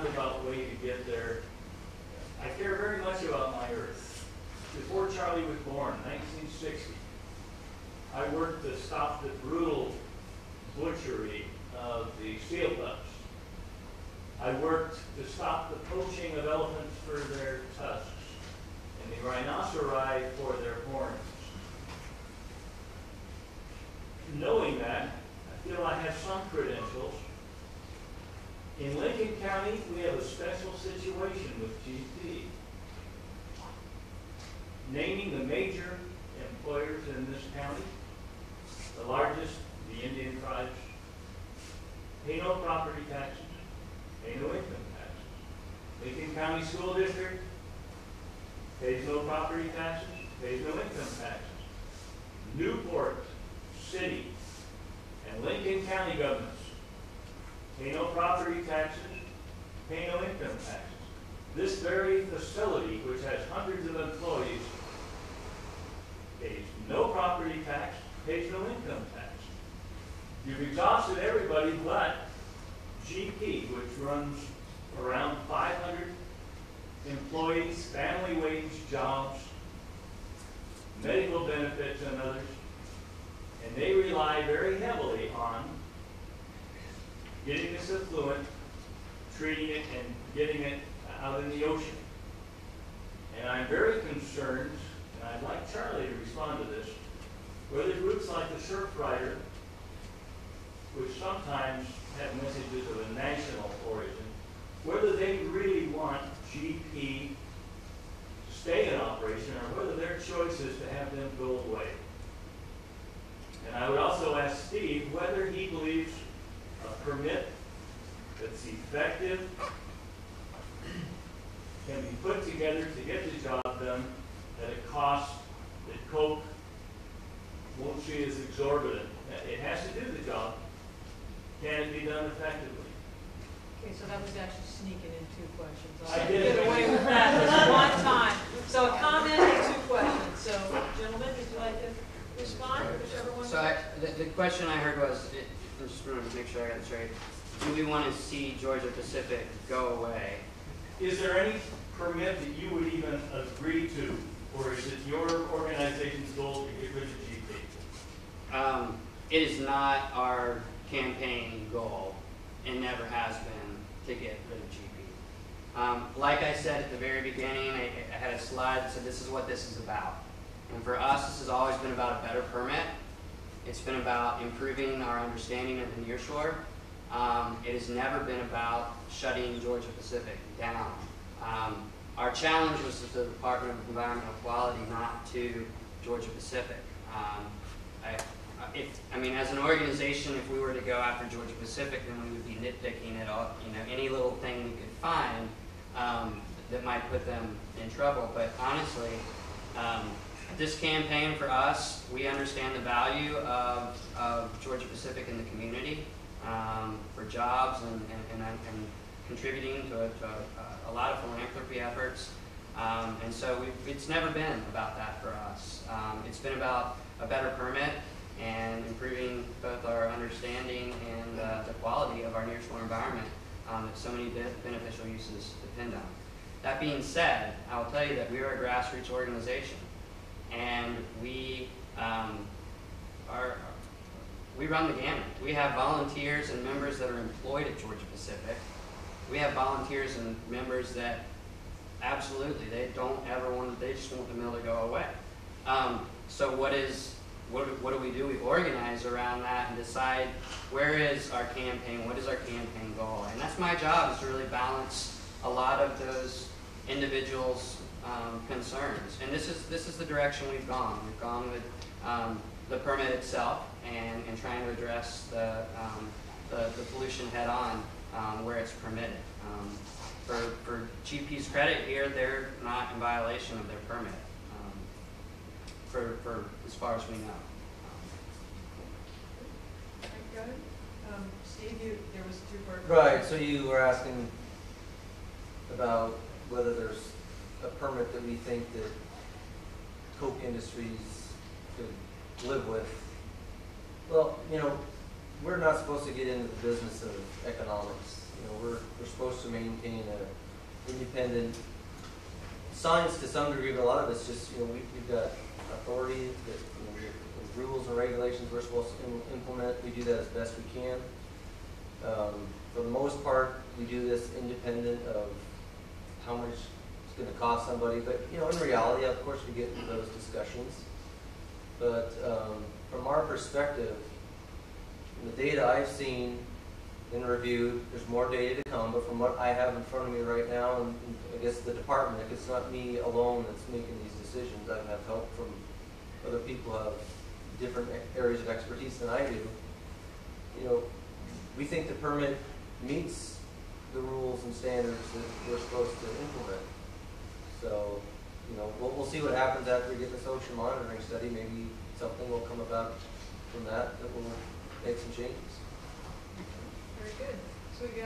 roundabout way to get there. I care very much about my earth. Before Charlie was born, 1960, I worked to stop the brutal butchery of the seal pups. I worked to stop the poaching of elephants for their tusks and the rhinoceri for their horns. Knowing that, I feel I have some credentials. In Lincoln County, we have a special situation with GP. Naming the major employers in this county, the largest, the Indian tribes, pay no property taxes, pay no income taxes. Lincoln County School District pays no property taxes, pays no income taxes. Newport City and Lincoln County governments pay no property taxes, pay no income taxes. This very facility, which has hundreds of employees, pays no property tax, pays no income tax. You've exhausted everybody but GP, which runs around 500 employees, family wage jobs, medical benefits and others, and they rely very heavily on getting this effluent, treating it, and getting it out in the ocean. And I'm very concerned, and I'd like Charlie to respond to this, whether groups like the Surfrider, which sometimes have messages of a national origin, whether they really want GP to stay in operation or whether their choice is to have them go away. And I would also ask Steve whether he believes a permit that's effective can be put together to get the job done at a cost that Coke won't see as exorbitant. It has to do the job. Can it be done effectively? Okay, so that was actually sneaking in two questions. I did. Get away with that just one time. So a comment and two questions. So, gentlemen, would you like to respond? Whichever one. So the question I heard was, I just wanted to make sure I got it straight. Do we want to see Georgia Pacific go away? Is there any permit that you would even agree to, or is it your organization's goal to get rid of GP? It is not our campaign goal, and never has been, to get rid of GP. Like I said at the very beginning, I had a slide that said this is what this is about. And for us, this has always been about a better permit. It's been about improving our understanding of the nearshore. It has never been about shutting Georgia Pacific down. Our challenge was to the Department of Environmental Quality, not to Georgia Pacific. I mean, as an organization, if we were to go after Georgia Pacific, then we would be nitpicking at all, any little thing we could find that might put them in trouble. But honestly, this campaign for us, we understand the value of Georgia Pacific in the community for jobs and contributing to a lot of philanthropy efforts. And so it's never been about that for us. It's been about a better permit and improving both our understanding and the quality of our nearshore environment that so many beneficial uses depend on. That being said, I will tell you that we are a grassroots organization, and we run the gamut. We have volunteers and members that are employed at Georgia Pacific. We have volunteers and members that absolutely, they don't ever want, they just want the mill to go away. So what do we do? We organize around that and decide where is our campaign, what is our campaign goal. And that's my job, is to really balance a lot of those individuals' concerns. And this is the direction we've gone. We've gone with the permit itself and trying to address the pollution head on where it's permitted. For GP's credit here, they're not in violation of their permit. For as far as we know. Go ahead. Steve, there was two parts. Right, so you were asking about whether there's a permit that we think that Coke Industries could live with. Well, we're not supposed to get into the business of economics. We're supposed to maintain a independent science to some degree, but a lot of it's just, we've got authority that, the rules and regulations we're supposed to implement. We do that as best we can. For the most part, we do this independent of how much it's going to cost somebody. But, in reality, of course, we get into those discussions. But from our perspective, the data I've seen and reviewed, there's more data to come, but from what I have in front of me right now, and I guess the department, if it's not me alone that's making these decisions, I have help from other people who have different areas of expertise than I do. We think the permit meets the rules and standards that we're supposed to implement. So, we'll see what happens after we get this ocean monitoring study. Maybe something will come about from that will make some changes. Very good. So we got